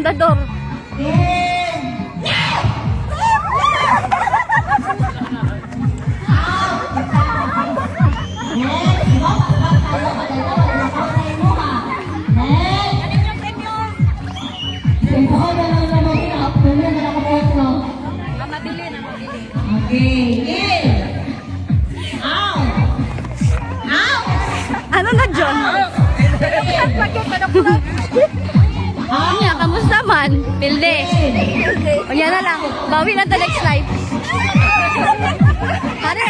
Fundador. Ano na, John? Niya, kamusta man? Pilde. O yan na lang. Bawi na to next life. Pare,